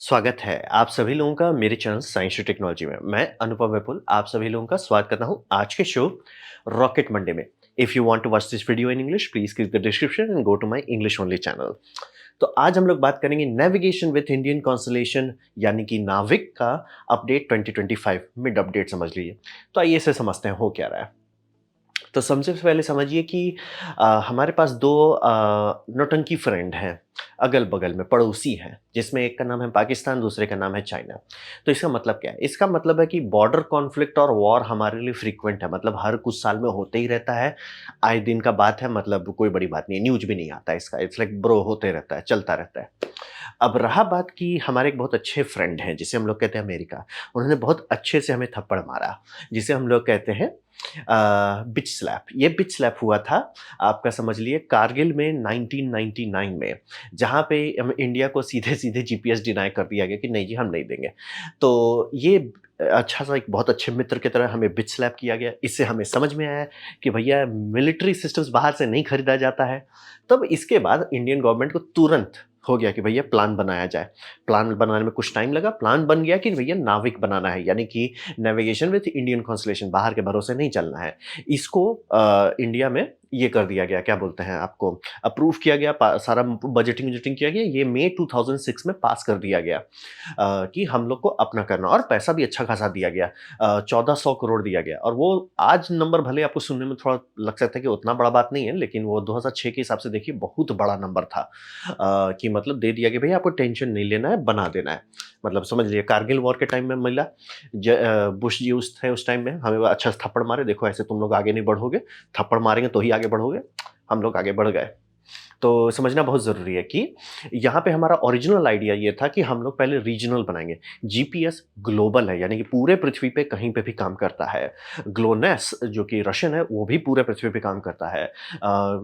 स्वागत है आप सभी लोगों का मेरे चैनल साइंस टू टेक्नोलॉजी में। मैं अनुपम विपुल आप सभी लोगों का स्वागत करता हूं आज के शो रॉकेट मंडे में। If you want to watch this video in English please click the description and go to my English only channel. तो आज हम लोग बात करेंगे नेविगेशन विथ इंडियन कॉन्स्टलेशन यानी कि नाविक का अपडेट 2025 मिड अपडेट समझ लीजिए। तो आइए इसे समझते हैं हो क्या रहा है। तो सबसे पहले समझिए कि हमारे पास दो नौटंकी फ्रेंड हैं, अगल-बगल में पड़ोसी हैं, जिसमें एक का नाम है पाकिस्तान, दूसरे का नाम है चाइना। तो इसका मतलब क्या है? इसका मतलब है कि बॉर्डर कॉन्फ्लिक्ट और वॉर हमारे लिए फ्रीक्वेंट है, मतलब हर कुछ साल में होते ही रहता है, आए दिन का बात है, मतलब कोई बड़ी बात नहीं है, न्यूज़ भी नहीं आता है इसका, इट्स लाइक ब्रो होते रहता है, चलता रहता है। अब रहा बात कि हमारे एक बहुत अच्छे फ्रेंड हैं, जिसे हम लोग कहते हैं अमेरिका, उन्होंने बहुत अच्छे से हमें थप्पड़ मारा, जिसे हम लोग कहते हैं बिच स्लैप। ये बिच स्लैप हुआ था आपका समझ लिए कारगिल में 1999 में, जहाँ पे हम इंडिया को सीधे-सीधे जीपीएस डिनाई कर दिया गया कि नहीं जी हम नहीं देंगे। तो ये अच्छा-सा एक बहुत अच्छे मित्र की तरह हमें बिच स्लैप किया गया। इससे हमें समझ में आया कि भैया मिलिट्री सिस्टम्स बाहर से नहीं खरीदा जाता है। तब इसके बाद इंडियन गवर्नमेंट को तुरंत हो गया कि भैया प्लान बनाया जाए। प्लान बनाने में कुछ टाइम लगा, प्लान बन गया कि भैया नाविक बनाना है, यानी कि नेविगेशन विथ इंडियन कॉन्स्टलेशन, बाहर के भरोसे नहीं चलना है। इसको इंडिया में ये कर दिया गया, क्या बोलते हैं आपको, अप्रूव किया गया, सारा बजटिंग वजटिंग किया गया, ये मई 2006 में पास कर दिया गया कि हम लोग को अपना करना, और पैसा भी अच्छा खासा दिया गया, 1400 करोड़ दिया गया। और वो आज नंबर भले आपको सुनने में थोड़ा लग सकता है कि उतना बड़ा बात नहीं है, लेकिन वो 2006 के हिसाब से देखिए बहुत बड़ा नंबर था, कि मतलब दे दिया कि भैया आपको टेंशन नहीं लेना है, बना देना है। मतलब समझ लीजिए कारगिल वॉर के टाइम में मिला, बुश जी उस थे उस टाइम में, हमें वो अच्छा से थप्पड़ मारे, देखो ऐसे तुम लोग आगे नहीं बढ़ोगे, थप्पड़ मारेंगे तो ही आगे बढ़ोगे। हम लोग आगे बढ़ गए। तो समझना बहुत ज़रूरी है कि यहाँ पे हमारा ओरिजिनल आइडिया ये था कि हम लोग पहले रीजनल बनाएँगे। जीपीएस ग्लोबल है, यानी कि पूरे पृथ्वी पे कहीं पे भी काम करता है। ग्लोनास जो कि रशियन है, वो भी पूरे पृथ्वी पे काम करता है।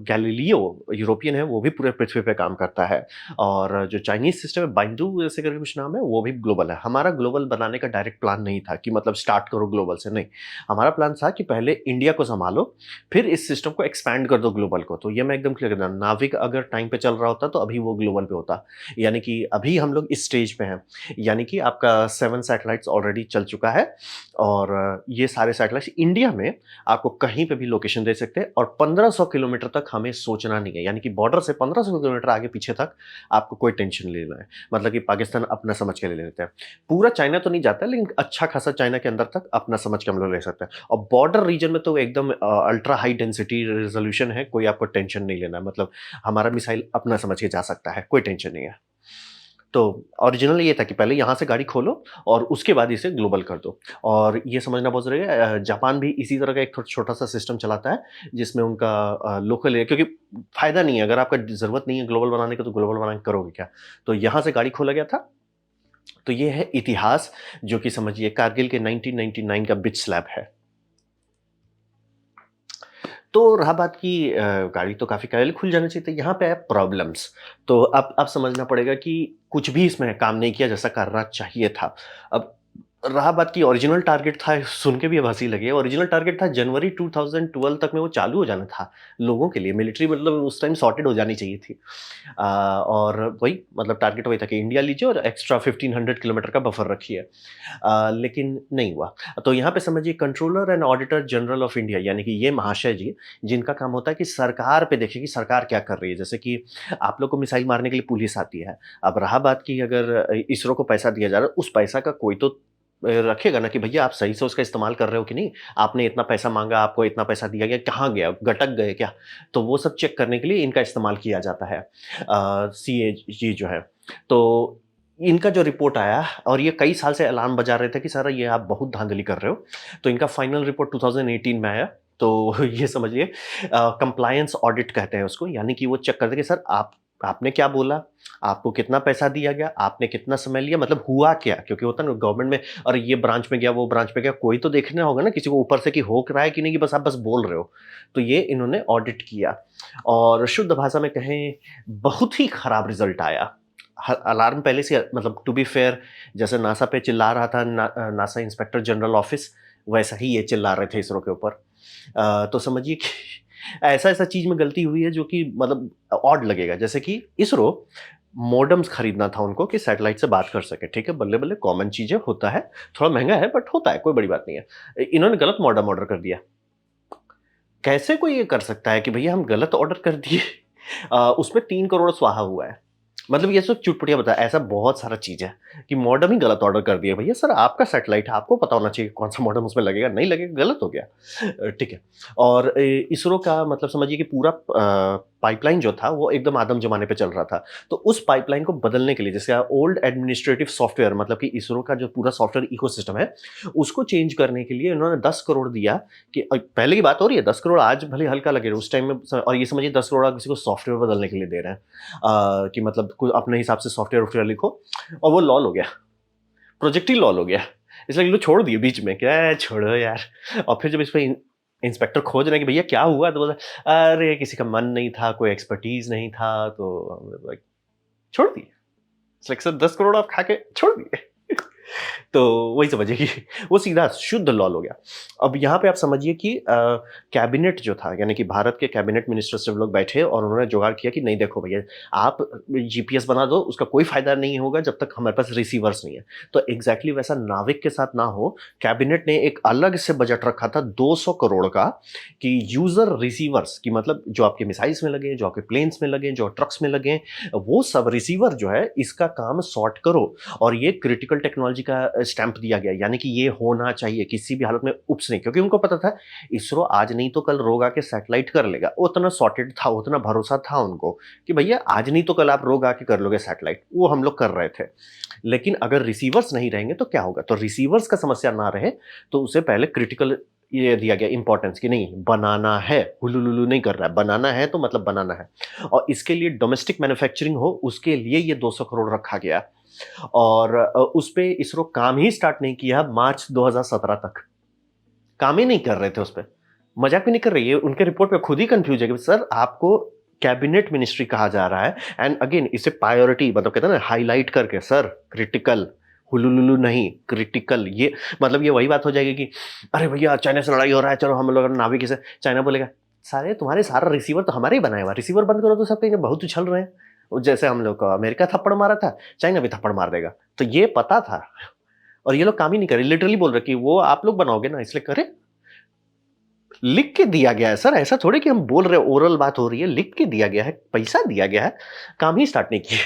गैलीलियो यूरोपियन है, वो भी पूरे पृथ्वी पे काम करता है। और जो चाइनीज़ सिस्टम है, बाइंडू ऐसे करके कुछ नाम है, वो भी ग्लोबल है। हमारा ग्लोबल बनाने का डायरेक्ट प्लान नहीं था कि मतलब स्टार्ट करो ग्लोबल से, नहीं। हमारा प्लान था कि पहले इंडिया को सँभालो, फिर इस सिस्टम को एक्सपैंड कर दो ग्लोबल को। तो ये मैं एकदम क्लियर कर दूँ, नाविक अगर टाइम पे चल रहा होता तो अभी वो ग्लोबल पे होता। यानी कि अभी हम लोग इस स्टेज पे हैं, यानी कि आपका 7 सैटेलाइट्स ऑलरेडी चल चुका है, और ये सारे सैटेलाइट्स इंडिया में आपको कहीं पे भी लोकेशन दे सकते हैं, और 1500 किलोमीटर तक हमें सोचना नहीं है, यानी कि बॉर्डर से 1500 किलोमीटर आगे पीछे तक आपको कोई टेंशन नहीं लेना है। मतलब कि पाकिस्तान अपना समझ के ले लेते हैं। पूरा चाइना तो नहीं जाता है, लेकिन अच्छा खासा चाइना के अंदर तक अपना समझ के हम लोग ले सकते हैं। और बॉर्डर रीजन में तो एकदम अल्ट्रा हाई डेंसिटी रेज़ोल्यूशन है, कोई आपको टेंशन नहीं लेना है। मतलब हमारा मिसाइल अपना समझ के जा सकता है, कोई टेंशन नहीं है। तो ओरिजिनल ये था कि पहले यहाँ से गाड़ी खोलो और उसके बाद इसे ग्लोबल कर दो। और ये समझना बहुत ज़रूरी है, जापान भी इसी तरह का एक छोटा-सा सिस्टम चलाता है, जिसमें उनका लोकल है, क्योंकि फ़ायदा नहीं है, अगर आपका ज़रूरत नहीं है ग्लोबल बनाने की, तो ग्लोबल बना के करोगे क्या? तो यहाँ से गाड़ी खोला गया था। तो ये है इतिहास, जो कि समझिए कारगिल के 1999 का बिच स्लैब है। तो रहा बात कि गाड़ी तो काफ़ी पहले खुल जानी चाहिए थी, यहाँ पे है प्रॉब्लम्स। तो अब समझना पड़ेगा कि कुछ भी इसमें काम नहीं किया जैसा करना चाहिए था। अब रहा बात कि ओरिजिनल टारगेट था, सुन के भी अब हँसी लगे, ओरिजिनल टारगेट था जनवरी 2012 तक में वो चालू हो जाना था लोगों के लिए, मिलिट्री मतलब उस टाइम सॉर्टेड हो जानी चाहिए थी। और वही मतलब टारगेट वही था कि इंडिया लीजिए और एक्स्ट्रा 1500 किलोमीटर का बफर रखिए। लेकिन नहीं हुआ। तो यहाँ पे समझिए controller and auditor general of India, यानी कि ये महाशय जी, जिनका काम होता है कि सरकार पे देखिए कि सरकार क्या कर रही है। जैसे कि आप लोग को मिसाइल मारने के लिए पुलिस आती है। अब रहा बात कि अगर इसरो को पैसा दिया जा रहा है, उस पैसा का कोई तो रखेगा ना कि भैया आप सही से उसका इस्तेमाल कर रहे हो कि नहीं? आपने इतना पैसा माँगा, आपको इतना पैसा दिया गया, कहाँ गया? गटक गए क्या? तो वो सब चेक करने के लिए इनका इस्तेमाल किया जाता है। सीएजी जो है। तो इनका जो रिपोर्ट आया, और ये कई साल से अलार्म बजा रहे थे कि सर ये आप बहुत धांधली कर रहे हो। तो इनका फाइनल रिपोर्ट 2018 में आया। तो ये समझिए कंप्लायंस ऑडिट कहते हैं उसको, यानी कि वो चेक करते हैं कि सर आपने क्या बोला? आपको कितना पैसा दिया गया? आपने कितना समय लिया? मतलब हुआ क्या? क्योंकि होता है ना गवर्नमेंट में, अरे ये ब्रांच में गया, वो ब्रांच में गया, कोई तो देखना होगा ना किसी को ऊपर से कि हो रहा है कि नहीं, कि बस आप बस बोल रहे हो। तो ये इन्होंने ऑडिट किया, और शुद्ध भाषा में कहें, बहुत ही खराब रिज़ल्ट आया। अलार्म पहले से, मतलब टू बी फेयर, जैसे नासा पे चिल्ला रहा था नासा इंस्पेक्टर जनरल ऑफिस, वैसा ही ये चिल्ला रहे थे इसरो के ऊपर। तो समझिए कि ऐसा-ऐसा चीज़ में गलती हुई है जो कि मतलब ऑड लगेगा। जैसे कि इसरो मॉडेम्स खरीदना था उनको कि सैटेलाइट से बात कर सके, ठीक है, बल्ले-बल्ले कॉमन चीज़ है, होता है, थोड़ा महँगा है बट होता है, कोई बड़ी बात नहीं है। इन्होंने गलत मॉडेम ऑर्डर कर दिया। कैसे कोई ये कर सकता है कि भैया हम गलत ऑर्डर कर दिए? उसमें 3 करोड़ स्वाहा हुआ है। मतलब ये सब चुटपुटिया बताया, ऐसा बहुत सारा चीज़ है कि मॉडेम ही गलत ऑर्डर कर दिया। भैया सर आपका सैटेलाइट है, आपको पता होना चाहिए कौन-सा मॉडेम उसमें लगेगा, नहीं लगेगा, गलत हो गया। ठीक है। और इसरो का मतलब समझिए कि पूरा पाइपलाइन जो था वो एकदम आदम ज़माने पे चल रहा था। तो उस पाइपलाइन को बदलने के लिए जैसे ओल्ड एडमिनिस्ट्रेटिव सॉफ्टवेयर मतलब कि इसरो का जो पूरा सॉफ्टवेयर इकोसिस्टम है, उसको चेंज करने के लिए इन्होंने 10 करोड़ दिया कि पहले की बात हो रही है 10 करोड़ आज भले हल्का लगे, उस टाइम में और ये समझिए 10 करोड़ आप किसी को सॉफ्टवेयर बदलने के लिए दे रहे हैं। कि मतलब कोई अपने हिसाब से सॉफ्टवेयर लिखो और वो लॉल हो गया, प्रोजेक्ट ही लॉल हो गया। इसलिए इन लोग छोड़ दिए बीच में, क्या है छोड़ो यार। और फिर जब इस पे इंस्पेक्टर खोज रहे हैं कि भैया क्या हुआ, तो बोला अरे किसी का मन नहीं था, कोई एक्सपर्टीज नहीं था, तो लाइक छोड़ दिए। सर 10 करोड़ आप खा के छोड़ दिए। तो वही समझिए कि वो सीधा शुद्ध लॉल हो गया। अब यहाँ पे आप समझिए कि कैबिनेट जो था यानी कि भारत के कैबिनेट मिनिस्टर सब लोग बैठे और उन्होंने जुगाड़ किया कि नहीं देखो भैया आप जीपीएस बना दो, उसका कोई फायदा नहीं होगा जब तक हमारे पास रिसीवर्स नहीं है। तो एग्जैक्टली वैसा नाविक के साथ ना हो, कैबिनेट ने एक अलग से बजट रखा था 200 करोड़ का कि यूजर रिसीवर्स की मतलब जो आपके मिसाइल्स में लगे, जो आपके प्लेन्स में लगे, जो ट्रक्स में लगे, वो सब रिसीवर जो है इसका काम सॉर्ट करो। और ये क्रिटिकल टेक्नोलॉजी का स्टैंप दिया गया, यानी कि ये होना चाहिए किसी भी हालत में उप्स नहीं, क्योंकि उनको पता था इसरो आज नहीं तो कल रोग आके सैटेलाइट कर लेगा। उतना सॉर्टेड था, उतना भरोसा था उनको कि भैया आज नहीं तो कल आप रोग आके कर लोगे सैटेलाइट, वो हम लोग कर रहे थे। लेकिन अगर रिसीवर्स नहीं रहेंगे तो क्या होगा, तो रिसीवर्स का समस्या ना रहे तो उसे पहले क्रिटिकल ये दिया गया इंपॉर्टेंस कि नहीं बनाना है, हुलुलुलु नहीं कर रहा है, बनाना है तो मतलब बनाना है। और इसके लिए डोमेस्टिक मैन्युफैक्चरिंग हो उसके लिए ये 200 करोड़ रखा गया। और उस पे इसरो काम ही स्टार्ट नहीं किया मार्च 2017 तक, काम ही नहीं कर रहे थे उस पे। मजाक भी नहीं कर रही है, उनके रिपोर्ट पे खुद ही कंफ्यूज है कि सर आपको कैबिनेट मिनिस्ट्री कहा जा रहा है एंड अगेन इसे प्रायोरिटी मतलब कहते हैं ना हाईलाइट करके सर क्रिटिकल, हुलुलुलु नहीं क्रिटिकल। ये मतलब ये वही बात हो जाएगी कि अरे भैया चाइना से लड़ाई हो रहा है, चलो हम लोग नाविक से, चाइना बोलेगा सारे तुम्हारे सारा रिसीवर तो हमारे ही बनाया हुआ, रिसीवर बंद करो तो सब कहेंगे बहुत उछल रहे हैं। वो जैसे हम लोग को अमेरिका थप्पड़ मारा था, चाइना भी थप्पड़ मार देगा। तो ये पता था और ये लोग काम ही नहीं करे, लिटरली बोल रहे कि वो आप लोग बनाओगे ना इसलिए करे। लिख के दिया गया है सर, ऐसा थोड़ी कि हम बोल रहे ओरल बात हो रही है, लिख के दिया गया है, पैसा दिया गया है, काम ही स्टार्ट नहीं किए।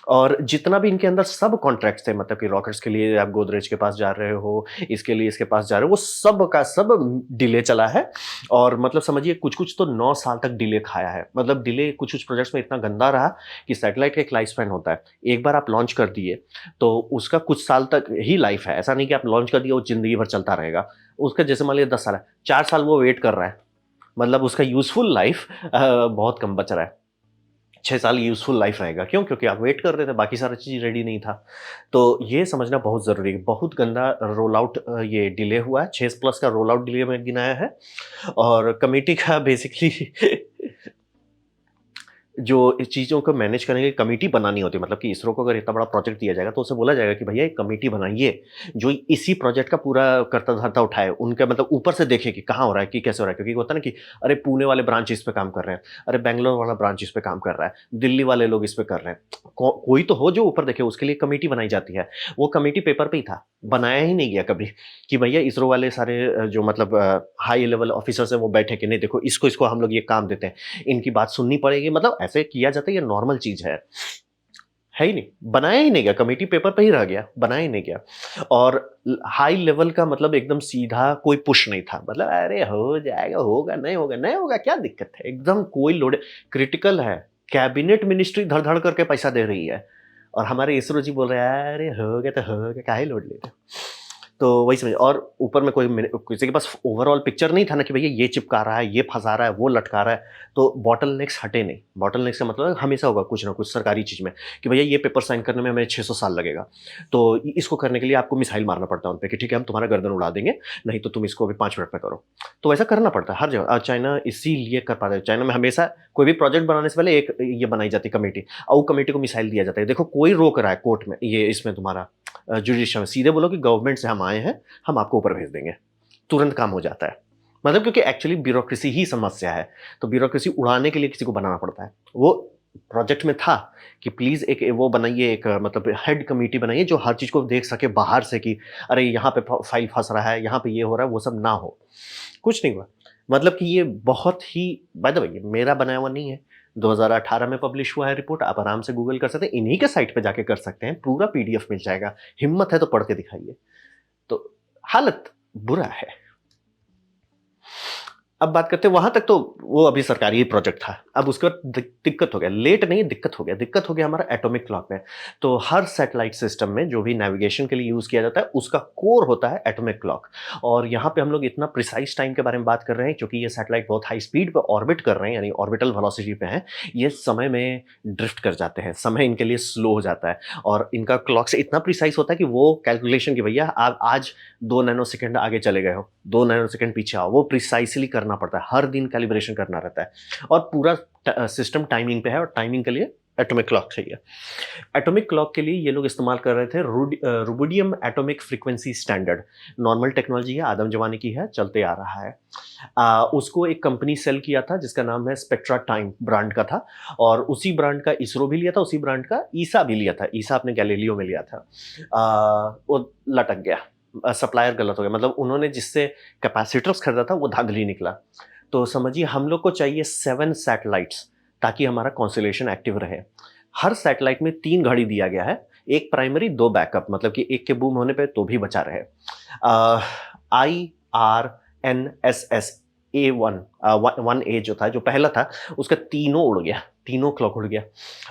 और जितना भी इनके अंदर सब कॉन्ट्रैक्ट्स थे मतलब कि रॉकेट्स के लिए आप गोदरेज के पास जा रहे हो, इसके लिए इसके पास जा रहे हो, वो सब का सब डिले चला है। और मतलब समझिए कुछ-कुछ तो 9 साल तक डिले खाया है। मतलब डिले कुछ-कुछ प्रोजेक्ट्स में इतना गंदा रहा कि सैटेलाइट का एक लाइफ स्पैन होता है। एक बार आप लॉन्च कर दिए, तो उसका कुछ साल तक ही लाइफ है। ऐसा नहीं कि आप लॉन्च कर दिए वो ज़िंदगी भर चलता रहेगा। उसका जैसे मान लीजिए 10 साल है, 4 साल वो वेट कर रहा है। मतलब उसका यूज़फुल लाइफ बहुत कम बच रहा है। 6 साल यूज़फुल लाइफ रहेगा। क्यों? क्योंकि आप वेट कर रहे थे, बाकी सारा चीज़ रेडी नहीं था। तो ये समझना बहुत ज़रूरी है। बहुत गंदा रोल आउट ये डिले हुआ है, 6 प्लस का रोल आउट डिले में गिनाया है। और कमिटी का बेसिकली जो इस चीज़ों को मैनेज करने की कमिटी बनानी होती है, मतलब कि इसरो को अगर इतना बड़ा प्रोजेक्ट दिया जाएगा तो उसे बोला जाएगा कि भैया एक कमिटी बनाइए जो इसी प्रोजेक्ट का पूरा करता धरता उठाए, उनका मतलब ऊपर से देखे कि कहाँ हो रहा है, कि कैसे हो रहा है। क्योंकि होता है ना कि अरे पुणे वाले ब्रांच इस पे काम कर रहे हैं, अरे बैंगलोर वाला ब्रांच इस पे काम कर रहा है, दिल्ली वाले लोग इस पे कर रहे हैं। कोई तो हो जो ऊपर देखे, उसके लिए कमेटी बनाई जाती है। वो कमेटी पेपर पे ही था, बनाया ही नहीं गया कभी कि भैया इसरो वाले सारे जो मतलब हाई लेवल ऑफिसर्स हैं वो बैठे कि नहीं देखो इसको इसको हम लोग ये काम देते हैं, इनकी बात सुननी पड़ेगी। मतलब ऐसे किया जाता है, ये नॉर्मल चीज है ही नहीं, बनाया ही नहीं गया, कमेटी पेपर पे ही रह गया, बनाया ही नहीं गया। और हाई लेवल का मतलब एकदम सीधा कोई पुश नहीं था, मतलब अरे हो जाएगा, होगा नहीं होगा, नहीं होगा क्या दिक्कत है, एकदम कोई लोड। क्रिटिकल है, कैबिनेट मिनिस्ट्री धड़ धड़ करके पैसा दे रही है और हमारे इसरो जी बोल रहे हैं अरे हो गया तो हो गया, काहे लोड ले रहे हो? तो वही समझिए। और ऊपर में कोई किसी के पास ओवरऑल पिक्चर नहीं था ना कि भैया ये चिपका रहा है, ये फंसा रहा है, वो लटका रहा है। तो बॉटलनेक्स हटे नहीं। बॉटलनेक्स का मतलब हमेशा होगा कुछ ना कुछ सरकारी चीज़ में कि भैया ये पेपर साइन करने में हमें 600 साल लगेगा। तो इसको करने के लिए आपको मिसाइल मारना पड़ता है उन पे कि ठीक है हम तुम्हारा गर्दन उड़ा देंगे, नहीं तो तुम इसको अभी 5 मिनट में करो। तो वैसा करना पड़ता है हर जगह। चाइना इसीलिए कर पाता है। चाइना में हमेशा कोई भी प्रोजेक्ट बनाने से पहले एक ये बनाई जाती है कमेटी, और वो कमेटी को मिसाइल दिया जाता है। देखो कोई रोक रहा है कोर्ट में, ये इसमें तुम्हारा जुडिशियल में, सीधे बोलो कि गवर्नमेंट से हम आए हैं, हम आपको ऊपर भेज देंगे, तुरंत काम हो जाता है। मतलब क्योंकि एक्चुअली ब्यूरोक्रेसी ही समस्या है, तो ब्यूरोक्रेसी उड़ाने के लिए किसी को बनाना पड़ता है। वो प्रोजेक्ट में था कि प्लीज़ एक वो बनाइए, एक मतलब हेड कमिटी बनाइए जो हर चीज़ को देख सके बाहर से कि अरे यहाँ पे फाइल फँस रहा है, यहाँ पे ये हो रहा है, वो सब ना हो। कुछ नहीं हुआ। मतलब कि ये बहुत ही, बाय द वे, ये मेरा बनाया हुआ नहीं है। 2018 में पब्लिश हुआ है रिपोर्ट, आप आराम से गूगल कर सकते हैं, इन्हीं के साइट पे जाके कर सकते हैं, पूरा पीडीएफ मिल जाएगा। हिम्मत है तो पढ़ के दिखाइए। तो हालत बुरा है। अब बात करते हैं, वहाँ तक तो वो अभी सरकारी ही प्रोजेक्ट था। अब उसके बाद दिक्कत हो गया, लेट नहीं दिक्कत हो गया। दिक्कत हो गया हमारा एटॉमिक क्लॉक में। तो हर सैटेलाइट सिस्टम में जो भी नेविगेशन के लिए यूज़ किया जाता है, उसका कोर होता है एटॉमिक क्लॉक। और यहाँ पे हम लोग इतना प्रिसाइज़ टाइम के बारे में बात कर रहे हैं क्योंकि ये सैटेलाइट बहुत हाई स्पीड पे ऑर्बिट कर रहे हैं, यानी ऑर्बिटल वेलोसिटी पे हैं। ये समय में ड्रिफ्ट कर जाते हैं, समय इनके लिए स्लो हो जाता है और इनका क्लॉक से इतना प्रिसाइज़ होता है कि वो कैलकुलेशन कि भैया आप आज 2 नैनो सेकंड आगे चले गए हो, 2 नैनो सेकंड पीछे आओ, वो प्रिसाइसली करना पड़ता है। हर दिन कैलिब्रेशन करना रहता है और पूरा सिस्टम टाइमिंग पे है और टाइमिंग के लिए एटॉमिक क्लॉक चाहिए। एटॉमिक क्लॉक के लिए ये लोग इस्तेमाल कर रहे थे rubidium atomic frequency standard. Normal technology है, आदम जमाने की है, चलते आ रहा है। उसको एक कंपनी सेल किया था जिसका नाम है स्पेक्ट्रा टाइम ब्रांड का था और उसी ब्रांड का इसरो भी लिया था, उसी ब्रांड का ईसा भी लिया था। ईसा अपने गैलीलियो में लिया था। वो लटक गया, सप्लायर गलत हो गया, मतलब उन्होंने जिससे कैपेसिटर्स खरीदा था वो धांधली निकला। तो समझिए हम लोग को चाहिए 7 सैटेलाइट्स ताकि हमारा कॉन्स्टेलेशन एक्टिव रहे। हर सैटेलाइट में 3 घड़ी दिया गया है, एक प्राइमरी 2 बैकअप, मतलब कि एक के बूम होने पे तो भी बचा रहे। IRNSS A1 1A जो था, जो पहला था, उसका तीनों उड़ गया, तीनों क्लॉक उड़ गया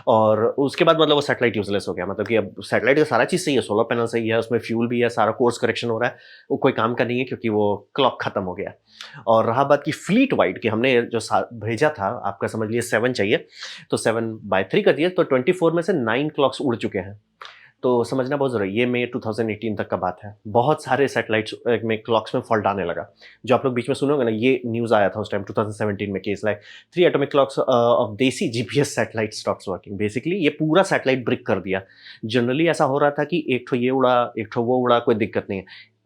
और उसके बाद मतलब वो सैटेलाइट यूजलेस हो गया। मतलब कि अब सैटेलाइट का सारा चीज़ सही है, सोलर पैनल सही है, उसमें फ्यूल भी है, सारा कोर्स करेक्शन हो रहा है, वो कोई काम का नहीं है क्योंकि वो क्लॉक खत्म हो गया। और रहा बात की फ्लीट वाइड की, हमने जो भेजा था, आपका समझ लिए 7 चाहिए, तो 7/3 कर दिया, तो 24 में से 9 क्लॉक्स उड़ चुके हैं। तो समझना बहुत ज़रूरी है, ये मई 2018 तक का बात है। बहुत सारे सैटेलाइट्स में क्लॉक्स में फॉल्ट आने लगा। जो आप लोग बीच में सुनोगे ना, ये न्यूज़ आया था उस टाइम 2017 में, case like 3 atomic clocks of देसी GPS satellite stops working. Basically ये पूरा सैटेलाइट ब्रेक कर दिया। जनरली ऐसा हो रहा था कि एक ठो ये उड़ा, एक ठो वो उड़ा, कोई दिक्कत नहीं है।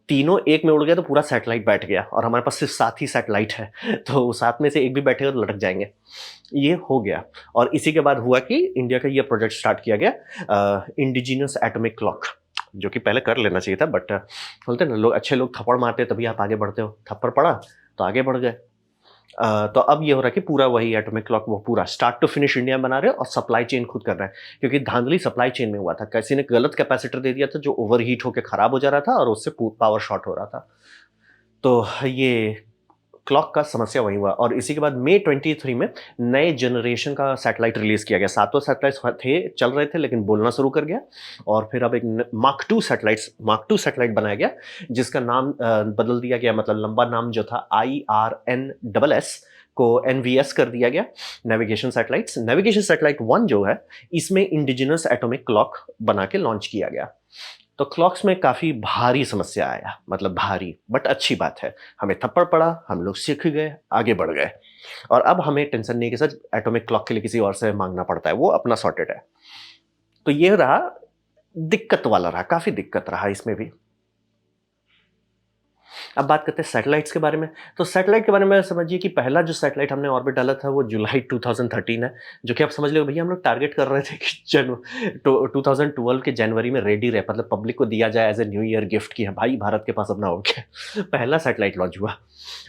तीनों एक में उड़ गया तो पूरा सैटेलाइट बैठ गया और हमारे पास सिर्फ 7 ही सैटेलाइट है तो 7 में से एक भी बैठेगा तो लटक जाएंगे। ये हो गया और इसी के बाद हुआ कि इंडिया का ये प्रोजेक्ट स्टार्ट किया गया, इंडिजिनस एटॉमिक क्लॉक, जो कि पहले कर लेना चाहिए था, बट बोलते हैं ना, लोग अच्छे लोग थप्पड़ मारते हैं तभी आप आगे बढ़ते हो। थप्पड़ पड़ा तो आगे बढ़ गए। तो अब ये हो रहा है कि पूरा वही एटॉमिक क्लॉक वो पूरा स्टार्ट टू फिनिश इंडिया में बना रहे हैं और सप्लाई चेन खुद कर रहा है क्योंकि धांधली सप्लाई चेन में हुआ था। किसी ने गलत कैपेसिटर दे दिया था जो ओवर हीट होकर खराब हो जा रहा था और उससे पावर शॉर्ट हो रहा था। तो ये क्लॉक का समस्या वही हुआ और इसी के बाद मई 23 में नए जनरेशन का सैटेलाइट रिलीज किया गया। 7 सैटेलाइट थे, चल रहे थे, लेकिन बोलना शुरू कर गया और फिर अब एक मार्क 2 सैटेलाइट बनाया गया जिसका नाम बदल दिया गया, मतलब लंबा नाम जो था IRNSS को NVS कर दिया गया, नेविगेशन सैटेलाइट 1 जो है, इसमें इंडिजिनस एटॉमिक क्लॉक बना के लॉन्च किया गया। तो क्लॉक्स में काफ़ी भारी समस्या आया, मतलब भारी, बट अच्छी बात है, हमें थप्पड़ पड़ा, हम लोग सीख गए, आगे बढ़ गए और अब हमें टेंशन नहीं कि सर एटॉमिक क्लॉक के लिए किसी और से मांगना पड़ता है, वो अपना सॉर्टेड है। तो ये रहा, दिक्कत वाला रहा, काफ़ी दिक्कत रहा इसमें भी। अब बात करते हैं सैटेलाइट्स के बारे में। तो सैटेलाइट के बारे में समझिए कि पहला जो सैटेलाइट हमने ऑर्बिट डाला था वो जुलाई 2013 है, जो कि आप समझ लो भैया हम लोग टारगेट कर रहे थे कि 2012 के जनवरी में रेडी रहे, मतलब पब्लिक को दिया जाए as a new year gift कि भाई भारत के पास अपना हो गया पहला सैटेलाइट लॉन्च हुआ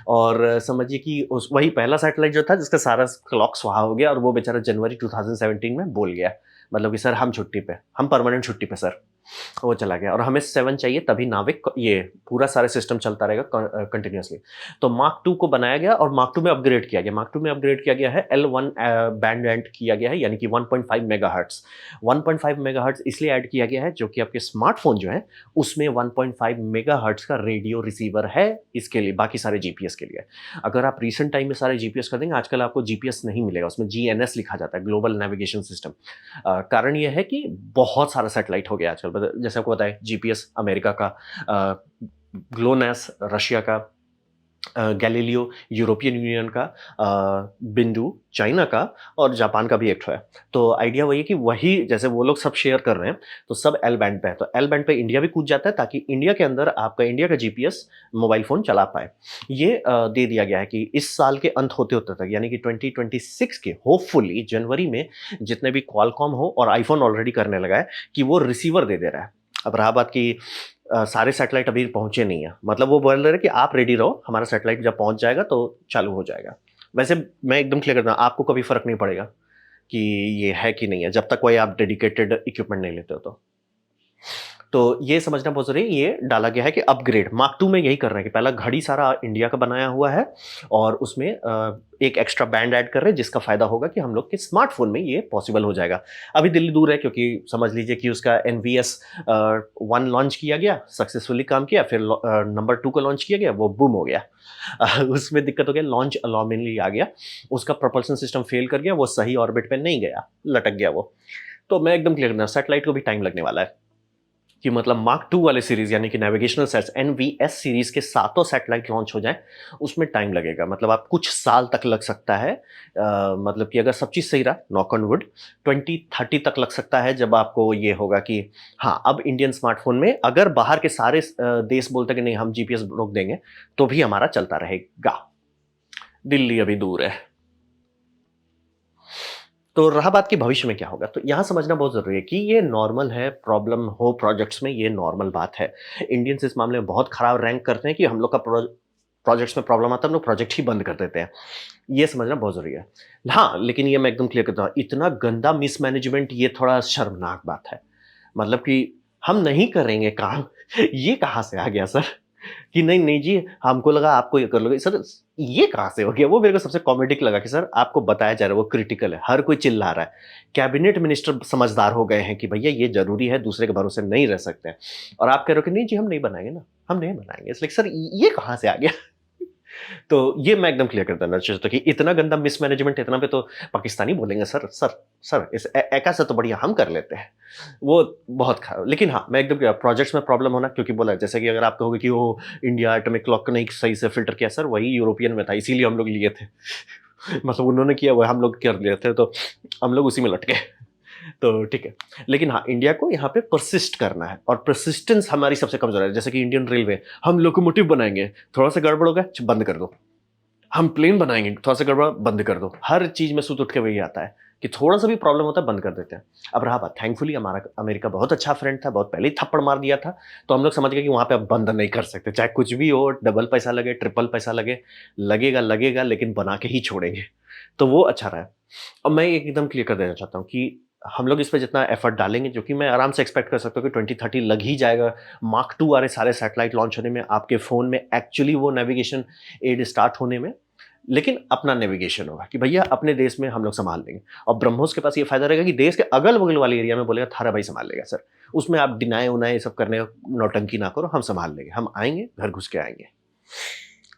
और समझिए कि उस वही पहला सैटेलाइट जो था जिसका सारा क्लॉक स्वाहा हो गया और वो बेचारा जनवरी 2017 में बोल गया, मतलब कि सर हम छुट्टी पे, हम परमानेंट छुट्टी पे सर, वो चला गया और हमें 7 चाहिए तभी नाविक ये पूरा सारा सिस्टम चलता रहेगा कंटिन्यूअसली। तो मार्क 2 को बनाया गया और मार्क 2 में अपग्रेड किया गया। मार्क 2 में अपग्रेड किया गया है, L1 बैंड ऐड किया गया है, यानी कि 1.5 मेगाहर्ट्ज। 1.5 मेगाहर्ट्ज इसलिए ऐड किया गया है जो कि आपके स्मार्टफोन जो है उसमें 1.5 मेगाहर्ट्ज का रेडियो रिसीवर है इसके लिए, बाकी सारे जीपीएस के लिए। अगर आप रिसेंट टाइम में सारे जीपीएस कर देंगे, आजकल आपको जीपीएस नहीं मिलेगा, उसमें GNS लिखा जाता है, ग्लोबल नेविगेशन सिस्टम। कारण यह है कि बहुत सारा सैटेलाइट हो गया आजकल, जैसे आपको पता है जीपीएस अमेरिका का, ग्लोनास रशिया का, गैलीलियो यूरोपियन यूनियन का, बिंदु चाइना का और जापान का भी एक ठो है। तो आइडिया वही है कि वही जैसे वो लोग सब शेयर कर रहे हैं, तो सब एल बैंड पे है। तो एल बैंड पे इंडिया भी कूद जाता है ताकि इंडिया के अंदर आपका इंडिया का जीपीएस मोबाइल फ़ोन चला पाए। ये दे दिया गया है कि इस साल के अंत होते-होते तक यानी कि 2026 के होपफुली जनवरी में जितने भी क्वालकॉम हो और आईफ़ोन ऑलरेडी करने लगा है कि वो रिसीवर दे दे रहा है। अब रहा बात कि सारे सैटेलाइट अभी पहुँचे नहीं हैं। मतलब वो बोल रहे हैं कि आप रेडी रहो, हमारा सैटेलाइट जब पहुँच जाएगा तो चालू हो जाएगा। वैसे मैं एकदम क्लियर करता हूँ, आपको कभी फ़र्क नहीं पड़ेगा कि ये है कि नहीं है, जब तक कोई आप डेडिकेटेड इक्विपमेंट नहीं लेते हो तो। तो ये समझना बहुत ज़रूरी है, ये डाला गया है कि अपग्रेड मार्क 2 में यही कर रहे हैं कि पहला घड़ी सारा इंडिया का बनाया हुआ है और उसमें एक एक्स्ट्रा बैंड ऐड कर रहे हैं जिसका फ़ायदा होगा कि हम लोग के स्मार्टफ़ोन में ये पॉसिबल हो जाएगा। अभी दिल्ली दूर है क्योंकि समझ लीजिए कि उसका एनवीएस 1 लॉन्च किया गया, सक्सेसफुली काम किया, फिर नंबर 2 को लॉन्च किया गया, वो बूम हो गया। उसमें दिक्कत हो गया, लॉन्च अनॉमली आ गया, उसका प्रोपल्शन सिस्टम फेल कर गया, वो सही ऑर्बिट पे नहीं गया, लटक गया वो। तो मैं एकदम क्लियर करना, सैटेलाइट को भी टाइम लगने वाला है। कि मतलब मार्क 2 वाले सीरीज़ यानी कि नेविगेशनल सेट्स एनवीएस सीरीज़ के सातों सैटेलाइट लॉन्च हो जाएँ, उसमें टाइम लगेगा। मतलब आप कुछ साल तक लग सकता है। मतलब कि अगर सब चीज़ सही रहा, नॉक ऑन वुड, 2030 तक लग सकता है जब आपको ये होगा कि हाँ, अब इंडियन स्मार्टफ़ोन में अगर बाहर के सारे देश बोलते हैं कि नहीं हम जीपीएस रोक देंगे, तो भी हमारा चलता रहेगा। दिल्ली अभी दूर है। तो रहा बात कि भविष्य में क्या होगा, तो यहाँ समझना बहुत ज़रूरी है कि ये नॉर्मल है, प्रॉब्लम हो प्रोजेक्ट्स में ये नॉर्मल बात है। इंडियंस इस मामले में बहुत खराब रैंक करते हैं कि हम लोग का प्रोजेक्ट्स में प्रॉब्लम आता है, हम लोग प्रोजेक्ट ही बंद कर देते हैं। ये समझना बहुत ज़रूरी है। हाँ, लेकिन ये मैं एकदम क्लियर करता हूँ, इतना गंदा मिसमैनेजमेंट ये थोड़ा शर्मनाक बात है। मतलब कि हम नहीं करेंगे काम, ये कहाँ से आ गया सर? कि नहीं, नहीं जी, हमको लगा आपको ये कर लोगे। सर, ये कहाँ से हो गया? वो मेरे को सबसे कॉमेडिक लगा कि सर आपको बताया जा रहा है वो क्रिटिकल है, हर कोई चिल्ला रहा है। कैबिनेट मिनिस्टर समझदार हो गए हैं कि भैया ये ज़रूरी है, दूसरे के भरोसे नहीं रह सकते हैं। और आप कह रहे हो कि नहीं जी हम नहीं बनाएँगे ना, हम नहीं बनाएँगे। इट्स लाइक सर ये कहाँ से आ गया? तो ये मैं एकदम क्लियर कर देना चाहता हूँ कि इतना गंदा मिसमैनेजमेंट इतना पे तो पाकिस्तानी बोलेंगे सर, सर, सर इस एका से तो बढ़िया हम कर लेते हैं। वो बहुत खराब, लेकिन हाँ, मैं एकदम प्रोजेक्ट्स में प्रॉब्लम होना क्योंकि बोला जैसे कि अगर आप कहोगे कि वो इंडिया एटॉमिक क्लॉक को नहीं सही से फ़िल्टर किया, सर वही यूरोपियन में था इसीलिए हम लोग लिए थे। मतलब उन्होंने किया वो हम लोग कर लिए थे तो हम लोग उसी में लटके। तो ठीक है। लेकिन हाँ, इंडिया को यहाँ पे परसिस्ट करना है और परसिस्टेंस हमारी सबसे कमज़ोर है। जैसे कि इंडियन रेलवे, हम लोकोमोटिव बनाएँगे, थोड़ा-सा गड़बड़ हो गया, बंद कर दो। हम प्लेन बनाएँगे, थोड़ा-सा गड़बड़ा बंद कर दो। हर चीज़ में सूत उठ के वही आता है कि थोड़ा-सा भी प्रॉब्लम होता है बंद कर देते हैं। अब रहा बात, थैंकफुली हमारा अमेरिका बहुत अच्छा फ्रेंड था, बहुत पहले ही थप्पड़ मार दिया था, तो हम लोग समझ गए कि वहाँ पे अब बंद नहीं कर सकते। चाहे कुछ भी हो, डबल पैसा लगे, ट्रिपल पैसा लगे, लगेगा, लगेगा लेकिन बना के ही छोड़ेंगे। तो वो अच्छा रहा है। अब मैं एकदम क्लियर कर देना चाहता हूँ कि हम लोग इस पे जितना एफर्ट डालेंगे, जो कि मैं आराम से एक्सपेक्ट कर सकता हूँ कि 2030 लग ही जाएगा। मार्क 2 वाले सारे सैटेलाइट लॉन्च होने में, आपके फ़ोन में एक्चुअली वो नेविगेशन एड स्टार्ट होने में, लेकिन अपना नेविगेशन होगा कि भैया अपने देश में हम लोग सँभाल लेंगे। और ब्रह्मोस के पास ये फ़ायदा रहेगा कि देश के अगल-बगल वाले एरिया में बोलेगा थारा भाई सँभाल लेगा सर। उसमें आप डिनाई-वनाई ये सब करने नौटंकी ना करो, हम सँभाल लेंगे। हम आएँगे, घर घुस के आएँगे।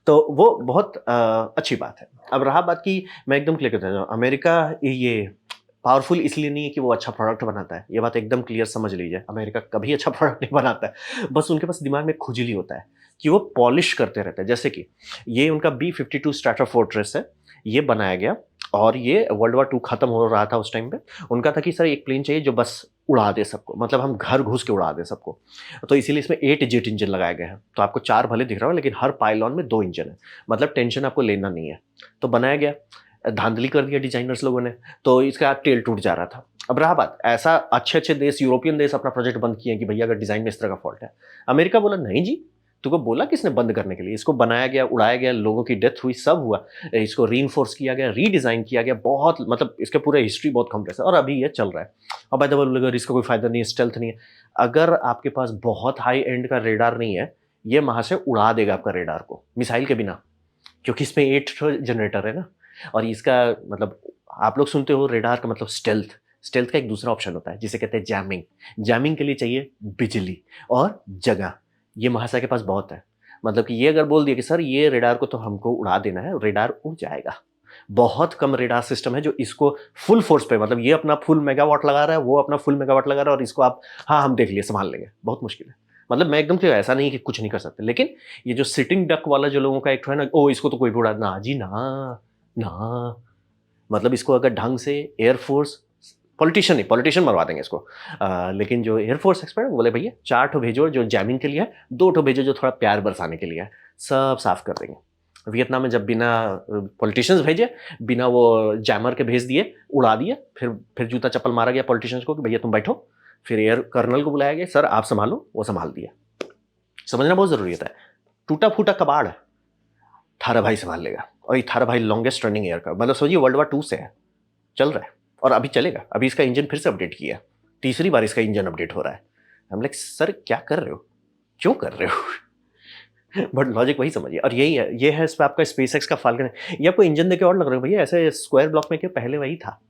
तो वो बहुत अच्छी बात है। अब रहा बात कि मैं एकदम क्लियर करना चाहूँ, अमेरिका ये पावरफुल इसलिए नहीं है कि वो अच्छा प्रोडक्ट बनाता है। ये बात एकदम क्लियर समझ लीजिए, अमेरिका कभी अच्छा प्रोडक्ट नहीं बनाता है। बस उनके पास दिमाग में खुजली होता है कि वो पॉलिश करते रहते हैं। जैसे कि ये उनका बी-52 स्ट्रैटोफोर्ट्रेस है, ये बनाया गया और ये वर्ल्ड वॉर 2 खत्म हो रहा था उस टाइम पे। उनका था कि सर एक प्लेन चाहिए जो बस उड़ा दे सबको, मतलब हम घर घुस के उड़ा दें सबको। तो इसीलिए इसमें 8 जेट इंजन लगाए गए हैं। तो आपको 4 भले दिख रहा हो लेकिन हर पाइलॉन में 2 इंजन है। मतलब टेंशन आपको लेना नहीं है। तो बनाया गया, धांधली कर दिया डिज़ाइनर्स लोगों ने, तो इसका टेल टूट जा रहा था। अब रहा बात, ऐसा अच्छे-अच्छे देश, यूरोपियन देश अपना प्रोजेक्ट बंद किए हैं कि भैया अगर डिज़ाइन में इस तरह का फॉल्ट है। अमेरिका बोला नहीं जी, तुमको बोला किसने बंद करने के लिए? इसको बनाया गया, उड़ाया गया, लोगों की डेथ हुई, सब हुआ। इसको रीइन्फोर्स किया गया, रीडिज़ाइन किया गया, बहुत मतलब इसका पूरा हिस्ट्री बहुत कॉम्प्लेक्स है और अभी ये चल रहा है। और बाय द वे अगर इसका कोई फ़ायदा नहीं है, स्टेल्थ नहीं है। अगर आपके पास बहुत हाई एंड का रेडार नहीं है, ये वहाँ से उड़ा देगा आपका रेडार को, मिसाइल के बिना। क्योंकि इसमें 8 जनरेटर है ना, और इसका मतलब आप लोग सुनते हो रेडार का मतलब स्टेल्थ। स्टेल्थ का एक दूसरा ऑप्शन होता है जिसे कहते हैं जैमिंग। जैमिंग के लिए चाहिए बिजली और जगह। ये महाशय के पास बहुत है। मतलब कि ये अगर बोल दिया कि सर ये रेडार को तो हमको उड़ा देना है, रेडार उड़ जाएगा। बहुत कम रेडार सिस्टम है जो इसको फुल फोर्स पे, मतलब ये अपना फुल मेगावाट लगा रहा है, वो अपना फुल मेगावाट लगा रहा है और इसको आप हाँ, हम देख लिए, संभाल लेंगे। बहुत मुश्किल है। मतलब मैं एकदम क्लियर, ऐसा नहीं कि कुछ नहीं कर सकते, लेकिन ये जो सिटिंग डक वाला जो लोगों का एक है ना, ओ इसको तो कोई भी उड़ा, ना जी ना, ना। मतलब इसको अगर ढंग से एयरफोर्स, पॉलिटिशियन नहीं, पॉलिटिशियन मरवा देंगे इसको। लेकिन जो एयरफोर्स एक्सपर्ट बोले भैया 4 ठो भेजो जो जैमिंग के लिए है, 2 ठो भेजो जो थोड़ा प्यार बरसाने के लिए है, सब साफ कर देंगे। वियतनाम में जब बिना पॉलिटिशियंस भेजे, बिना वो जैमर के भेज दिए, उड़ा दिए, फिर जूता चप्पल मारा गया पॉलिटिशियंस को कि भैया तुम बैठो। फिर एयर कर्नल को बुलाया गया, सर आप संभालो, वो संभाल दिया। समझना बहुत जरूरी होता है। टूटा फूटा कबाड़ है, थारा भाई संभाल लेगा। और ये थारा भाई लॉन्गेस्ट रनिंग एयर का, मतलब सोचिए वर्ल्ड वार 2 से है, चल रहा है और अभी चलेगा। अभी इसका इंजन फिर से अपडेट किया, तीसरी बार इसका इंजन अपडेट हो रहा है। हम लाइक सर क्या कर रहे हो, क्यों कर रहे हो? बट लॉजिक वही समझिए, और यही है, ये है इस पे आपका स्पेस एक्स का फाल्कन है। ये आपको इंजन देके और लग रहा है भैया ऐसे स्क्वायर ब्लॉक में क्यों, पहले वही था।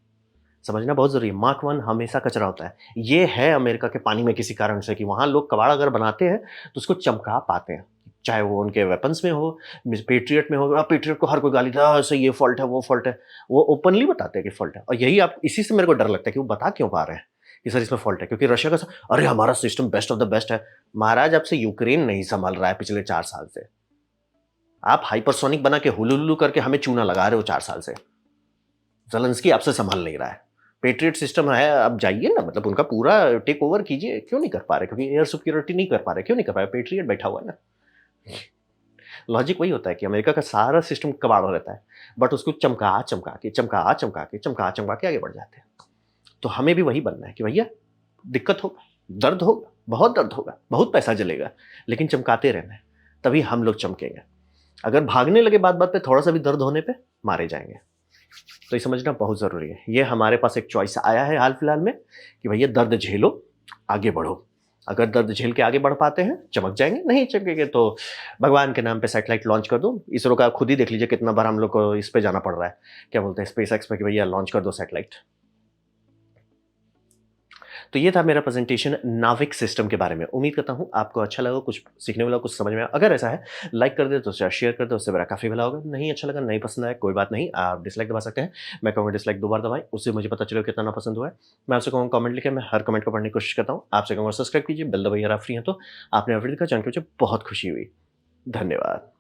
समझना बहुत जरूरी है, मार्क 1 हमेशा कचरा होता है। ये है अमेरिका के पानी में किसी कारण से कि वहां लोग कबाड़ अगर बनाते हैं तो उसको चमका पाते हैं, चाहे वो उनके वेपन्स में हो, पेट्रियट में हो। पेट्रियट को हर कोई गाली देता है, ये फॉल्ट है वो फॉल्ट है, वो ओपनली बताते हैं कि फॉल्ट है। और यही आप, इसी से मेरे को डर लगता है कि वो बता क्यों पा रहे हैं कि सर इसमें फॉल्ट है, क्योंकि रशिया का अरे हमारा system best of the best है। महाराज अब से यूक्रेन नहीं संभाल रहा है पिछले 4 साल से, आप हाइपरसोनिक बना के हुलुलु करके हमें चूना लगा रहे हो 4 साल से। ज़ेलेंस्की आपसे संभाल नहीं रहा है, पेट्रियट सिस्टम है, आप जाइए ना, मतलब उनका पूरा टेक ओवर कीजिए। क्यों नहीं कर पा रहे? क्योंकि एयर सिक्योरिटी नहीं कर पा रहे। क्यों नहीं कर पा रहे? पेट्रियट बैठा हुआ है ना। लॉजिक वही होता है कि अमेरिका का सारा सिस्टम कबाड़ रहता है, बट उसको चमका चमका के चमका चमका के चमका चमका के आगे बढ़ जाते हैं। तो हमें भी वही बनना है कि भैया दिक्कत होगा, दर्द होगा, बहुत दर्द होगा, बहुत पैसा जलेगा, लेकिन चमकाते रहना है, तभी हम लोग चमकेंगे। अगर भागने लगे बात बात पे, थोड़ा सा भी दर्द होने पे मारे जाएंगे। तो ये समझना बहुत ज़रूरी है। ये हमारे पास एक चॉइस आया है हाल फिलहाल में कि भैया दर्द झेलो, आगे बढ़ो। अगर दर्द झेल के आगे बढ़ पाते हैं, चमक जाएंगे। नहीं चमकेंगे तो भगवान के नाम पे सैटेलाइट लॉन्च कर दो। इसरो का खुद ही देख लीजिए कितना बार हम लोग को इस पे जाना पड़ रहा है, क्या बोलते हैं, स्पेस एक्स पे, कि भैया लॉन्च कर दो सैटेलाइट। तो ये था मेरा प्रेजेंटेशन नाविक सिस्टम के बारे में। उम्मीद करता हूँ आपको अच्छा लगा, कुछ सीखने वाला, कुछ समझ में आया। अगर ऐसा है, लाइक कर दे तो शेयर कर दो, उससे मेरा काफ़ी भला होगा। नहीं अच्छा लगा, नहीं पसंद आया, कोई बात नहीं, आप डिसलाइक दबा सकते हैं। मैं कहूँगा डिसलाइक 2 बार दबाएं, उससे मुझे पता चलेगा कितना पसंद हुआ है। मैं आपसे कहूँगा कमेंट लिखे, मैं हर कमेंट को पढ़ने की कोशिश करता हूँ। आपसे कहूँगा सब्सक्राइब कीजिए, बेल दबाइए अगर आप फ्री हैं तो। आपने वीडियो का जान के मुझे बहुत खुशी हुई। धन्यवाद।